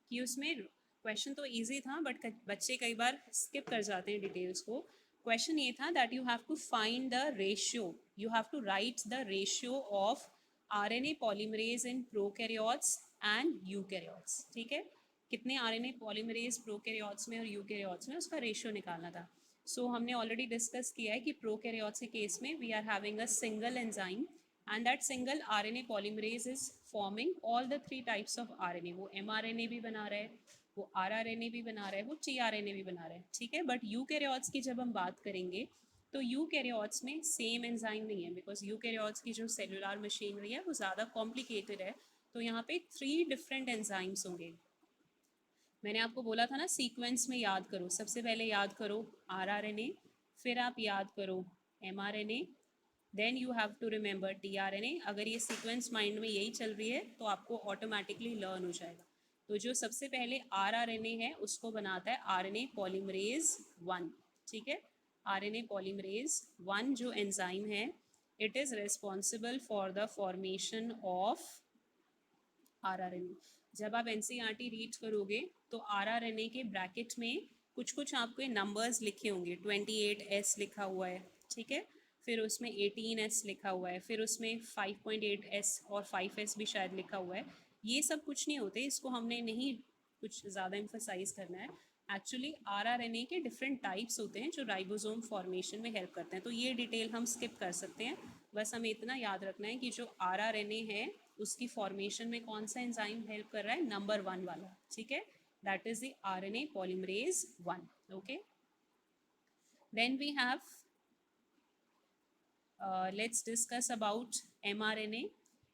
कि उसमें क्वेश्चन तो इजी था बट बच्चे कई बार स्किप कर जाते हैं डिटेल्स को. क्वेश्चन ये था that you have to find the ratio, you have to write the ratio of RNA polymerase in prokaryotes and eukaryotes. ठीक है, कितने RNA पॉलीमरेज प्रोकैरियोट्स में और यूकैरियोट्स में, उसका रेशियो निकालना था. सो हमने ऑलरेडी डिस्कस किया है कि प्रोकैरियोट्स के केस में we are having a single enzyme, and that single RNA polymerase is forming all the 3 types of RNA. वो mRNA भी बना रहा है, वो rRNA भी बना रहा है, वो tRNA भी बना रहा है. ठीक है, बट यूकैरियोट्स की जब हम बात करेंगे तो यूकैरियोट्स में सेम एंजाइम नहीं है, बिकॉज यूकैरियोट्स की जो सेलुलर मशीनरी है वो ज़्यादा कॉम्प्लिकेटेड है. तो यहाँ पे 3 डिफरेंट एंजाइम्स होंगे. मैंने आपको बोला था ना सीक्वेंस में याद करो, सबसे पहले याद करो RRNA, फिर आप याद करो mRNA, then you have to remember tRNA. अगर ये सीक्वेंस माइंड में यही चल रही है तो आपको ऑटोमेटिकली लर्न हो जाएगा. तो जो सबसे पहले RRNA है उसको बनाता है RNA पॉलीमरेज 1. ठीक है, RNA पॉलीमरेज 1 जो एंजाइम है, it is responsible for the formation of RRNA. जब आप NCERT रीड करोगे तो RRNA के ब्रैकेट में कुछ कुछ आपके नंबर्स लिखे होंगे, 28S लिखा हुआ है, ठीक है, फिर उसमें 18S लिखा हुआ है, फिर उसमें 5.8S और 5S भी शायद लिखा हुआ है. ये सब कुछ नहीं होते, इसको हमने नहीं कुछ ज़्यादा एम्फसाइज करना है. एक्चुअली आरआरएनए के डिफरेंट टाइप्स होते हैं जो राइबोसोम फॉर्मेशन में हेल्प करते हैं, तो ये डिटेल हम स्किप कर सकते हैं। बस हमें इतना याद रखना है कि जो आरआरएनए है उसकी फॉर्मेशन में कौन सा एंजाइम हेल्प कर रहा है, नंबर 1 वाला, ठीक है, that is the RNA polymerase 1। Okay, then we have let's discuss about mRNA।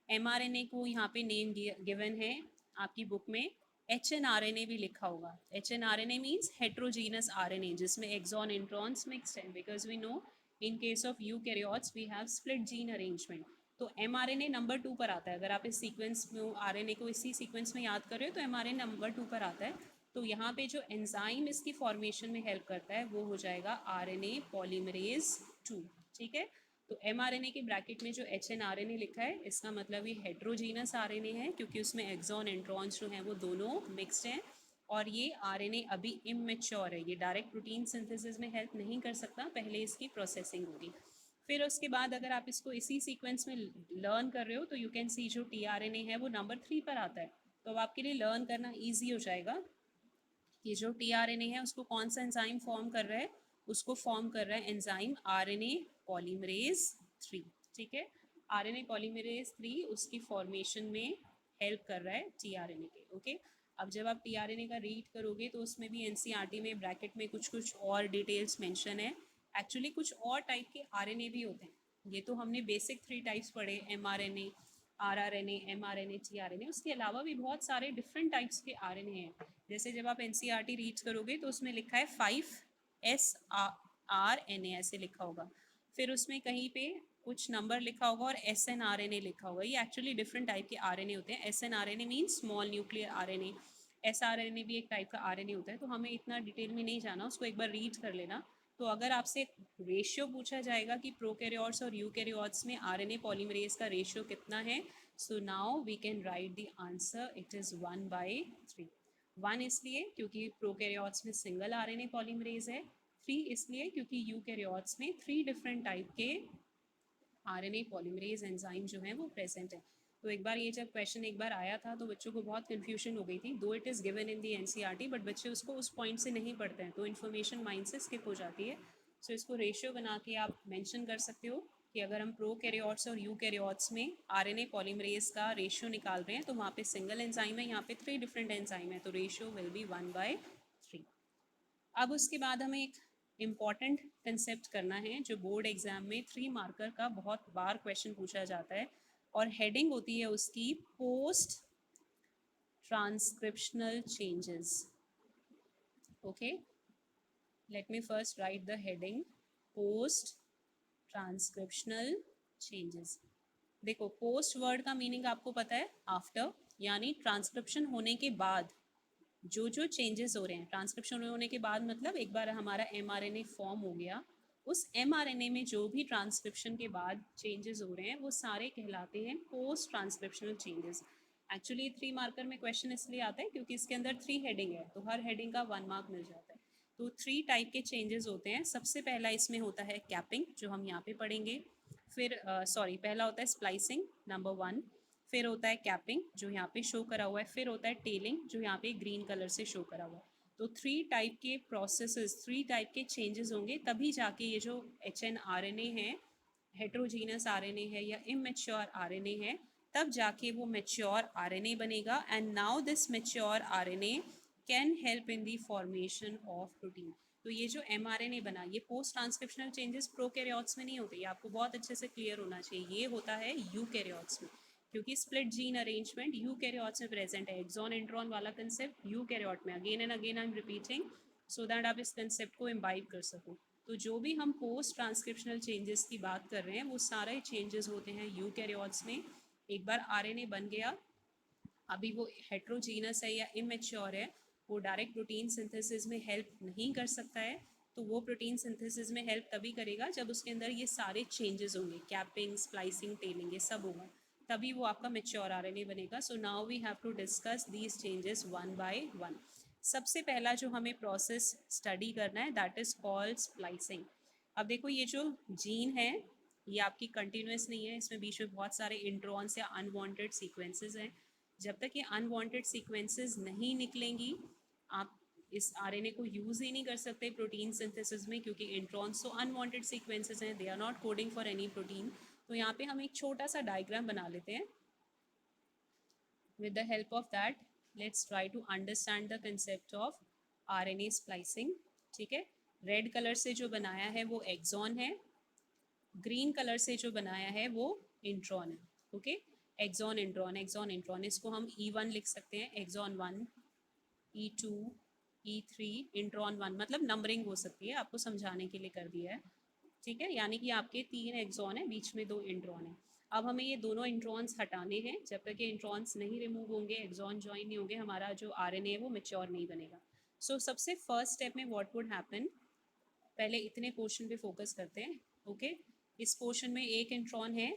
mRNA को यहाँ पे नेम गिवन है आपकी बुक में, HNRNA भी लिखा होगा। HNRNA मीन्स हेट्रोजीनस RNA, जिसमें एक्सॉन इंट्रॉन्स मिक्स्ड हैं, because we know in case of eukaryotes we have split gene arrangement. तो mRNA नंबर 2 पर आता है। अगर आप इस सीक्वेंस में RNA को इसी सीक्वेंस में याद कर रहे हो तो mRNA नंबर 2 पर आता है। तो यहाँ पे जो एंजाइम इसकी फॉर्मेशन में हेल्प करता है वो हो जाएगा RNA पॉलीमरेज 2, ठीक है। तो mRNA के ब्रैकेट में जो HNRNA लिखा है इसका मतलब ये हेट्रोजीनस RNA है, क्योंकि उसमें एक्सॉन इंट्रॉन्स जो हैं वो दोनों मिक्स्ड हैं, और ये RNA अभी इमेच्योर है, ये डायरेक्ट प्रोटीन सिंथेसिस में हेल्प नहीं कर सकता, पहले इसकी प्रोसेसिंग होगी। फिर उसके बाद अगर आप इसको इसी सीक्वेंस में लर्न कर रहे हो तो यू कैन सी जो tRNA है वो नंबर 3 पर आता है। तो अब आपके लिए लर्न करना ईजी हो जाएगा कि जो tRNA है उसको कौन सा एंजाइम फॉर्म कर रहा है, उसको फॉर्म कर रहा है एंजाइम RNA पॉलीमरेज 3, ठीक है। RNA पॉलीमरेज 3 उसकी फॉर्मेशन में हेल्प कर रहा है tRNA के। ओके, अब जब आप tRNA का रीड करोगे तो उसमें भी NCERT में ब्रैकेट में कुछ कुछ और डिटेल्स मेंशन है। एक्चुअली कुछ और टाइप के RNA भी होते हैं। ये तो हमने बेसिक 3 टाइप्स पढ़े, mRNA, RRNA, mRNA, tRNA। उसके अलावा भी बहुत सारे डिफरेंट टाइप्स के RNA हैं। जैसे जब आप NCERT रीड करोगे तो उसमें लिखा है 5SRNA ऐसे लिखा होगा, फिर उसमें कहीं पे कुछ नंबर लिखा होगा और SNRNA लिखा होगा। ये एक्चुअली डिफरेंट टाइप के RNA होते हैं। SNRNA means small nuclear RNA, SRNA भी एक टाइप का RNA होता है। तो हमें इतना डिटेल में नहीं जाना, उसको एक बार रीड कर लेना। तो अगर आपसे रेशियो पूछा जाएगा कि प्रोकैरियोट्स और यूकैरियोट्स में RNA पॉलीमरेज का रेशियो कितना है, so now we can write the answer, it is 1/3। 1 इसलिए क्योंकि प्रोकैरियोट्स में सिंगल RNA पॉलीमरेज है, 3 इसलिए क्योंकि यूकैरियोट्स में 3 डिफरेंट टाइप के RNA पॉलीमरेज एंजाइम जो हैं वो प्रेजेंट है। तो एक बार ये जब क्वेश्चन एक बार आया था तो बच्चों को बहुत कन्फ्यूजन हो गई थी, दो it is given in the NCERT, but बच्चे उसको उस पॉइंट से नहीं पढ़ते हैं तो इन्फॉर्मेशन माइंड से स्किप हो जाती है। सो इसको रेशियो बना के आप मेंशन कर सकते हो कि अगर हम प्रोकैरियोट्स और यूकैरियोट्स में RNA पॉलीमरेज का रेशियो निकाल रहे हैं तो वहाँ पे सिंगल एंजाइम है, यहाँ पे 3 डिफरेंट एंजाइम है, तो रेशियो विल बी 1/3। अब उसके बाद हमें एक इम्पॉर्टेंट कंसेप्ट करना है जो बोर्ड एग्जाम में 3 मार्कर का बहुत बार क्वेश्चन पूछा जाता है, और हेडिंग होती है उसकी post transcriptional changes. Okay, let me first right the heading, post transcriptional changes. देखो, पोस्ट वर्ड का मीनिंग आपको पता है, आफ्टर, यानी ट्रांसक्रिप्शन होने के बाद जो जो चेंजेस हो रहे हैं। ट्रांसक्रिप्शन होने के बाद मतलब एक बार हमारा mRNA फॉर्म हो गया, उस mRNA में जो भी ट्रांसक्रिप्शन के बाद चेंजेस हो रहे हैं वो सारे कहलाते हैं post transcriptional changes. Actually 3 marker में क्वेश्चन इसलिए आता है क्योंकि इसके अंदर 3 हेडिंग है, तो हर हेडिंग का 1 मार्क मिल जाता है। तो 3 टाइप के चेंजेस होते हैं। सबसे पहला इसमें होता है कैपिंग, जो हम यहाँ पे पढ़ेंगे। फिर पहला होता है स्प्लाइसिंग, नंबर 1। फिर होता है कैपिंग जो यहाँ पे शो करा हुआ है। फिर होता है टेलिंग जो यहाँ पे ग्रीन कलर से शो करा हुआ है। तो 3 टाइप के प्रोसेसेस, 3 टाइप के चेंजेस होंगे, तभी जाके ये जो HNRNA है, हेट्रोजीनस RNA है या इमेच्योर RNA है, तब जाके वो मेच्योर RNA बनेगा। And now this mature RNA can help in the formation of protein. तो ये जो mRNA बना, ये पोस्ट ट्रांसक्रिप्शनल चेंजेस प्रोकैरियोट्स में नहीं होते, ये आपको बहुत अच्छे से क्लियर होना चाहिए। ये होता है यूकैरियोट्स में, क्योंकि स्प्लिट जीन अरेंजमेंट यूकैरियोट्स में प्रेजेंट है। एक्सॉन इंट्रॉन वाला कंसेप्ट यूकैरियोट में, again and again I am repeating so that आप इस कंसेप्ट को इम्बाइब कर सको। तो जो भी हम पोस्ट ट्रांसक्रिप्शनल चेंजेस की बात कर रहे हैं वो सारे चेंजेस होते हैं यूकैरियोट्स में। एक बार RNA बन गया, अभी वो हेट्रोजीनस है या इमेच्योर है, वो डायरेक्ट प्रोटीन सिंथेसिस में हेल्प नहीं कर सकता है। तो वो प्रोटीन सिंथेसिस में हेल्प तभी करेगा जब उसके अंदर ये सारे चेंजेस होंगे, कैपिंग, स्प्लाइसिंग, टेलिंग, ये सब होगा, तभी वो आपका मेच्योर RNA बनेगा। So now we have to discuss these changes 1 by 1। सबसे पहला जो हमें प्रोसेस स्टडी करना है दैट इज़ कॉल्ड स्प्लाइसिंग। अब देखो, ये जो जीन है ये आपकी कंटिन्यूस नहीं है, इसमें बीच में बहुत सारे इंट्रॉन्स या अनवांटेड सीक्वेंसेस हैं। जब तक ये अनवांटेड सीक्वेंसेस नहीं निकलेंगी, आप इस आरएनए को यूज़ ही नहीं कर सकते प्रोटीन सिंथेसिस में, क्योंकि इंट्रॉन्स तो अनवांटेड सीक्वेंसेस हैं, they are not coding for any protein. तो यहाँ पे हम एक छोटा सा डायग्राम बना लेते हैं। with the help of that let's try to understand the concept of RNA splicing। ठीक है, रेड कलर से जो बनाया है वो एक्सॉन है, ग्रीन कलर से जो बनाया है वो इंट्रॉन है। Okay, exon intron, exon intron, इसको हम E1 लिख सकते हैं, एक्सॉन 1, E2, E3, इंट्रॉन 1, मतलब नंबरिंग हो सकती है, आपको समझाने के लिए कर दिया है। ठीक है, यानी कि आपके 3 एक्सॉन है, बीच में 2 इंट्रॉन है। अब हमें ये दोनों इंट्रॉन्स हटाने हैं, जब तक ये इंट्रॉन्स नहीं रिमूव होंगे, एक्सॉन ज्वाइन नहीं होंगे, हमारा जो आरएनए है वो मैच्योर नहीं बनेगा। सो सबसे फर्स्ट स्टेप में व्हाट वुड हैपन, पहले इतने पोर्शन पे फोकस करते हैं। ओके, इस पोर्शन में एक इंट्रॉन है,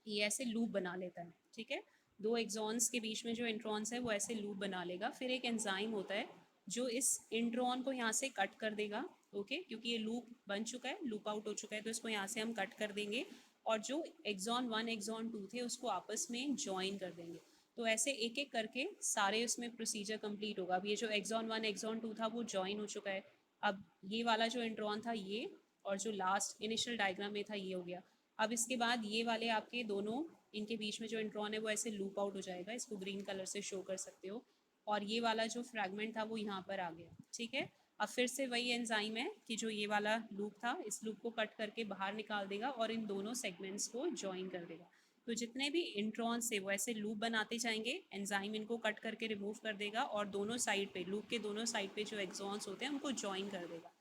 ये ऐसे लूप बना लेता है। ठीक है, 2 एक्सॉन्स के बीच में जो इंट्रॉन्स है वो ऐसे लूप बना लेगा। फिर एक एंजाइम होता है जो इस इंट्रॉन को यहाँ से कट कर देगा। ओके, क्योंकि ये लूप बन चुका है, लूप आउट हो चुका है, तो इसको यहाँ से हम कट कर देंगे और जो एक्सॉन 1 एक्सॉन 2 थे उसको आपस में ज्वाइन कर देंगे। तो ऐसे एक एक करके सारे उसमें प्रोसीजर कंप्लीट होगा। अब ये जो एक्सॉन 1 एक्सॉन 2 था वो ज्वाइन हो चुका है। अब ये वाला जो इंट्रॉन था ये, और जो लास्ट इनिशियल डायग्राम में था ये हो गया। अब इसके बाद ये वाले आपके दोनों, इनके बीच में जो इंट्रॉन है वो ऐसे लूप आउट हो जाएगा, इसको ग्रीन कलर से शो कर सकते हो। और ये वाला जो फ्रैगमेंट था वो यहाँ पर आ गया। ठीक है, अब फिर से वही एंजाइम है कि जो ये वाला लूप था, इस लूप को कट करके बाहर निकाल देगा और इन दोनों सेगमेंट्स को ज्वाइन कर देगा। तो जितने भी इंट्रॉन्स है वो ऐसे लूप बनाते जाएंगे, एंजाइम इनको कट करके रिमूव कर देगा और दोनों साइड पे, लूप के दोनों साइड पे जो एक्सॉन्स होते हैं उनको ज्वाइन कर देगा।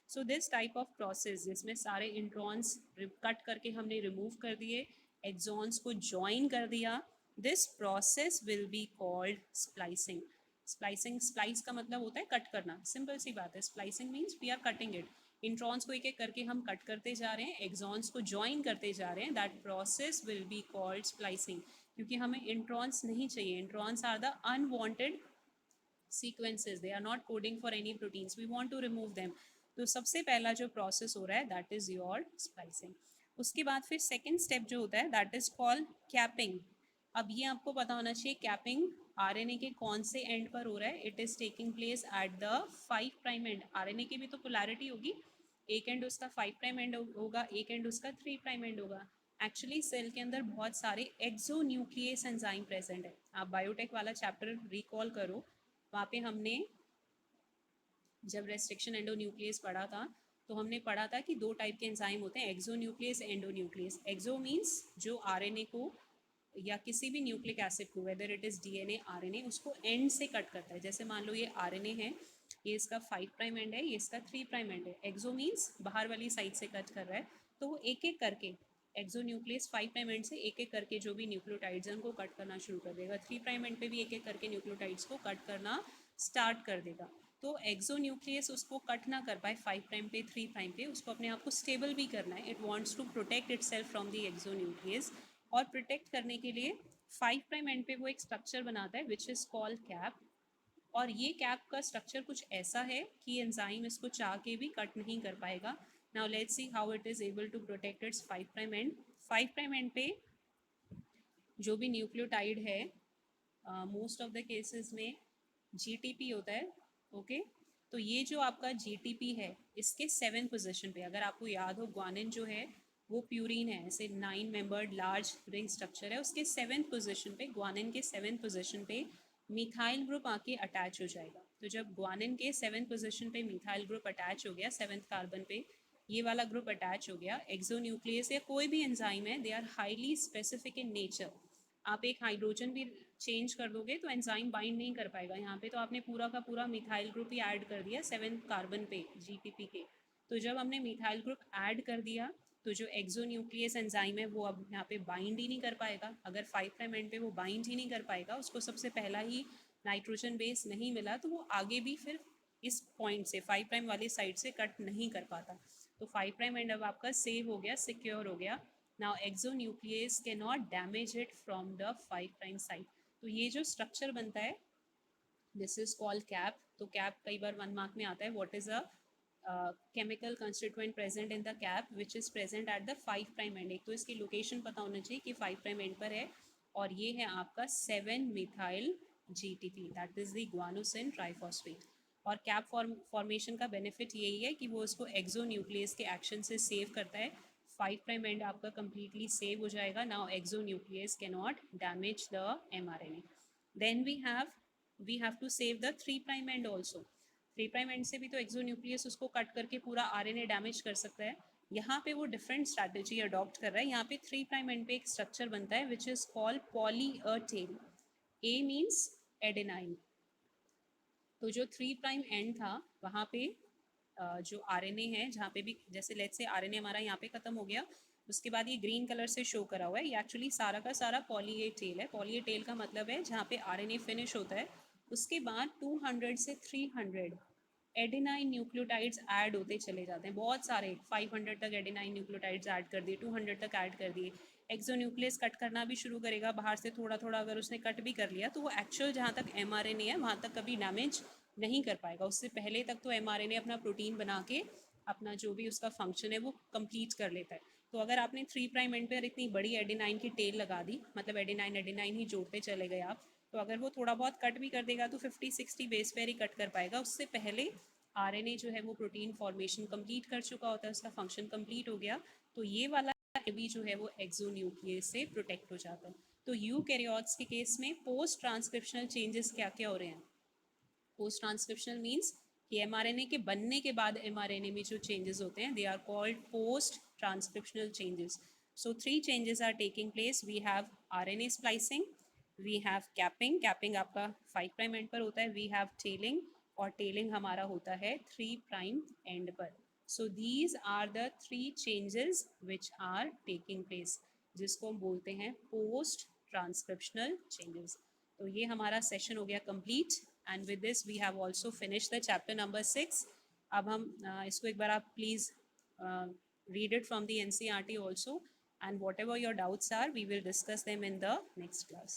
So this type of process जिसमें सारे इंट्रॉन्स कट करके हमने रिमूव कर दिए, एक्सॉन्स को ज्वाइन कर दिया, this process will be called splicing. Splicing, splice का मतलब होता है कट करना, सिंपल सी बात है। Splicing means we are cutting it, introns को एक एक करके हम कट करते जा रहे हैं, एक्सॉन्स को ज्वाइन करते जा रहे हैं, that process will be called splicing. क्योंकि हमें इंट्रॉन्स नहीं चाहिए, introns are the unwanted sequences, they are not coding for any proteins, we want to remove them। तो सबसे पहला जो प्रोसेस हो रहा है दैट इज योर स्प्लाइसिंग। उसके बाद फिर सेकेंड स्टेप जो होता है दैट इज कॉल्ड कैपिंग। अब ये आपको पता होना चाहिए, कैपिंग आरएनए के कौन से एंड पर हो रहा है, it is taking place at the 5 prime and. RNA की भी तो पोलैरिटी होगी, एक एंड उसका 5 प्राइम एंड होगा, एक एंड उसका 3 प्राइम एंड होगा। एक्चुअली सेल के अंदर बहुत सारे एक्सोन्यूक्लियस एंजाइम प्रेजेंट है। आप बायोटेक वाला चैप्टर रिकॉल करो, वहाँ पे हमने जब रेस्ट्रिक्शन एंडोन्यूक्लियस पढ़ा था तो हमने पढ़ा था कि 2 टाइप के एंजाइम होते हैं, एक्सोन्यूक्लियस, एंडोन्यूक्लियस। एक्सो मीन्स जो आरएनए को या किसी भी न्यूक्लिक एसिड को, whether it is DNA RNA, उसको एंड से कट करता है। जैसे मान लो ये आरएनए है, ये इसका 5 प्राइम एंड है, ये इसका 3 प्राइम एंड है। एक्सो मीन्स बाहर वाली साइड से कट कर रहा है, तो वो एक एक करके एक्सोन्यूक्लियस 5 प्राइम एंड से एक एक करके जो भी न्यूक्लियोटाइड्स हैं उनको कट करना शुरू कर देगा। 3 प्राइम एंड पे भी एक एक करके न्यूक्लियोटाइड्स को कट करना स्टार्ट कर देगा। तो एक्सोन्यूक्लियस उसको कट ना कर पाए 5 प्राइम पे, 3 प्राइम पे, उसको अपने आप को स्टेबल भी करना है, it wants to protect itself from the exonuclease. और प्रोटेक्ट करने के लिए 5 प्राइम एंड पे वो एक स्ट्रक्चर बनाता है विच इज़ कॉल्ड कैप। और ये कैप का स्ट्रक्चर कुछ ऐसा है कि एंजाइम इसको चाह के भी कट नहीं कर पाएगा। Now let's see how it is able to protect its 5 prime end. 5 prime end पे जो भी न्यूक्लियोटाइड है, मोस्ट ऑफ द केसेस में जीटीपी होता है। ओके, तो ये जो आपका जीटीपी है इसके 7th पोजीशन पे, अगर आपको याद हो ग्वानिन जो है वो प्यूरिन है, ऐसे 9 मेंबर्ड लार्ज रिंग स्ट्रक्चर है, उसके 7th पोजीशन पे, ग्वानिन के 7th पोजीशन पे मिथाइल ग्रुप आके अटैच हो जाएगा। तो जब ग्वानिन के 7th पोजीशन पे मिथाइल ग्रुप अटैच हो गया, 7th कार्बन पे ये वाला ग्रुप अटैच हो गया, एक्सोन्यूक्लियस या कोई भी एंजाइम है, they are highly specific in nature. आप एक हाइड्रोजन भी चेंज कर दोगे तो एंजाइम बाइंड नहीं कर पाएगा। यहाँ पे तो आपने पूरा का पूरा मिथाइल ग्रुप ही ऐड कर दिया 7th कार्बन पे जीटीपी के। तो जब हमने मिथाइल ग्रुप ऐड कर दिया तो जो एक्सोन्यूक्लियस एंजाइम है वो अब यहाँ पे बाइंड ही नहीं कर पाएगा। अगर 5 प्राइम एंड पे वो बाइंड ही नहीं कर पाएगा, उसको सबसे पहला ही नाइट्रोजन बेस नहीं मिला, तो वो आगे भी फिर इस पॉइंट से 5 प्राइम वाली साइड से कट नहीं कर पाता। तो 5 प्राइम एंड अब आपका सेव हो गया, सिक्योर हो गया। Now exonuclease can not damage it from the 5 prime side. तो ये जो स्ट्रक्चर बनता है दिस इज कॉल्ड कैप। तो कैप कई बार 1 मार्क में आता है, what is a chemical constituent present in the cap which is present at the 5 prime and. एक तो इसकी लोकेशन पता होना चाहिए कि 5 प्राइम एंड पर है, और ये है आपका 7 methyl GTP, that is the guanosine triphosphate. और कैप फॉर्मेशन का बेनिफिट यही है कि वो उसको एक्सोन्यूक्लियस के एक्शन से सेव करता है. 5' एंड आपका completely सेव हो जाएगा. Now exonuclease can not damage the mRNA. Then we have to save the 3' end also. 3' end से भी तो एक्सोन्यूक्लियस उसको कट करके पूरा RNA डैमेज कर सकता है. यहाँ पे वो डिफरेंट स्ट्रैटेजी अडॉप्ट कर रहा है. यहाँ पे 3' एंड पे एक स्ट्रक्चर बनता है which is called poly A tail. A means adenine. तो जो 3' एंड था वहाँ पे जो RNA है, जहाँ पे भी जैसे लेट्स से RNA हमारा यहाँ पे खत्म हो गया, उसके बाद ये ग्रीन कलर से शो करा हुआ है, ये एक्चुअली सारा का सारा पॉली ए टेल है. पॉली ए टेल का मतलब है जहाँ पे RNA फिनिश होता है उसके बाद 200 से 300 एडेनाइन न्यूक्लियोटाइड्स ऐड होते चले जाते हैं. बहुत सारे 500 तक एडेनाइन न्यूक्लियोटाइड्स ऐड कर दिए, 200 तक ऐड कर दिए. एक्सोन्यूक्लियस कट करना भी शुरू करेगा बाहर से थोड़ा थोड़ा. अगर उसने कट भी कर लिया तो वो एक्चुअल जहाँ तक mRNA है वहाँ तक कभी डैमेज नहीं कर पाएगा. उससे पहले तक तो mRNA अपना प्रोटीन बना के अपना जो भी उसका फंक्शन है वो कंप्लीट कर लेता है. तो अगर आपने 3' एंड पर इतनी बड़ी एडेनाइन की टेल लगा दी, मतलब एडेनाइन एडेनाइन ही जोड़ते चले गए आप, तो अगर वो थोड़ा बहुत कट भी कर देगा तो 50-60 बेस पेयर ही कट कर पाएगा. उससे पहले RNA जो है वो प्रोटीन फॉर्मेशन कंप्लीट कर चुका होता है, उसका फंक्शन कंप्लीट हो गया. तो ये वाला भी जो है वो एक्सोन्यूक्लियस से प्रोटेक्ट हो जाता है. तो यूकैरियोट्स के केस में पोस्ट ट्रांसक्रिप्शनल चेंजेस क्या क्या हो रहे हैं. पोस्ट ट्रांसक्रिप्शनल मीन्स कि mRNA के बनने के बाद mRNA में जो चेंजेस होते हैं they are called post transcriptional changes. So 3 changes are taking place. We have RNA splicing, we have capping, capping आपका 5' एंड पर होता है, वी हैव टेलिंग, और टेलिंग हमारा होता है 3' एंड पर. So these are the 3 changes which are taking place, जिसको हम बोलते हैं पोस्ट ट्रांसक्रिप्शनल चेंजेस. तो ये हमारा सेशन हो गया complete. And with this we have also finish the chapter number 6. अब हम इसको एक बार आप please read it from the NCERT also, and whatever your doubts are we will discuss them in the next class.